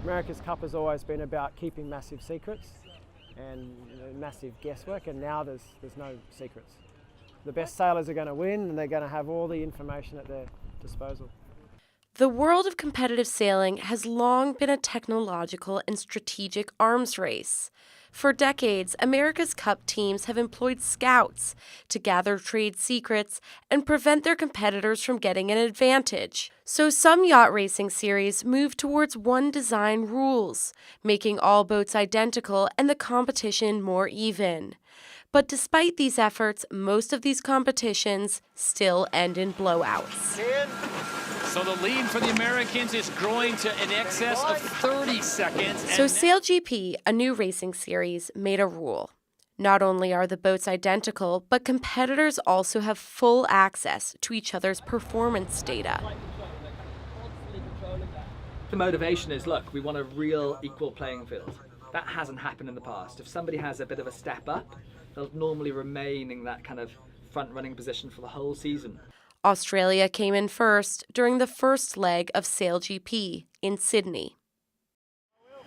America's Cup has always been about keeping massive secrets and massive guesswork, and now there's no secrets. The best sailors are going to win, and they're going to have all the information at their disposal. The world of competitive sailing has long been a technological and strategic arms race. For decades, America's Cup teams have employed scouts to gather trade secrets and prevent their competitors from getting an advantage. So some yacht racing series move towards one design rules, making all boats identical and the competition more even. But despite these efforts, most of these competitions still end in blowouts. So the lead for the Americans is growing to in excess of 30 seconds. So SailGP, a new racing series, made a rule. Not only are the boats identical, but competitors also have full access to each other's performance data. The motivation is, look, we want a real equal playing field. That hasn't happened in the past. If somebody has a bit of a step up, they'll normally remain in that kind of front-running position for the whole season. Australia came in first during the first leg of SailGP in Sydney.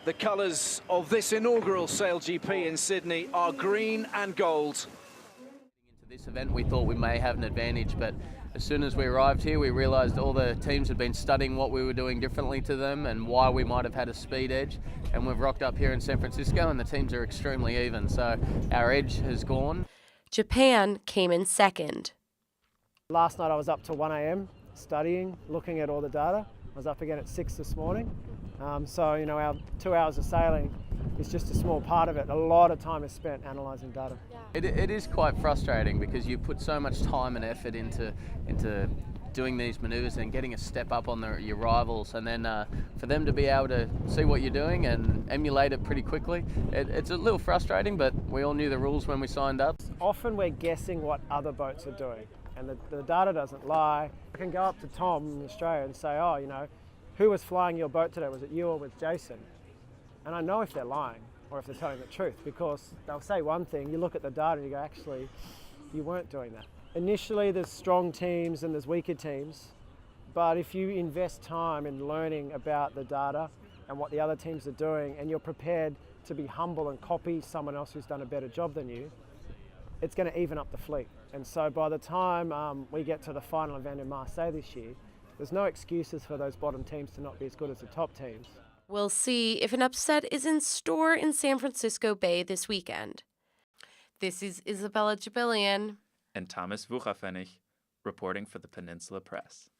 The colours of this inaugural SailGP in Sydney are green and gold. Into this event we thought we may have an advantage, but as soon as we arrived here we realised all the teams had been studying what we were doing differently to them and why we might have had a speed edge, and we've rocked up here in San Francisco and the teams are extremely even, so our edge has gone. Japan came in second. Last night I was up till 1 a.m. studying, looking at all the data. I was up again at 6 this morning. So, you know, our 2 hours of sailing is just a small part of it. A lot of time is spent analysing data. It is quite frustrating because you put so much time and effort into doing these manoeuvres and getting a step up on your rivals, and then for them to be able to see what you're doing and emulate it pretty quickly, it's a little frustrating, but we all knew the rules when we signed up. Often we're guessing what other boats are doing, and the data doesn't lie. I can go up to Tom in Australia and say, oh, you know, who was flying your boat today? Was it you or was Jason? And I know if they're lying or if they're telling the truth, because they'll say one thing, you look at the data and you go, actually, you weren't doing that. Initially, there's strong teams and there's weaker teams, but if you invest time in learning about the data and what the other teams are doing, and you're prepared to be humble and copy someone else who's done a better job than you, it's going to even up the fleet. And so by the time we get to the final event in Marseille this year, there's no excuses for those bottom teams to not be as good as the top teams. We'll see if an upset is in store in San Francisco Bay this weekend. This is Isabella Jibilian and Thomas Wucherpfennig, reporting for the Peninsula Press.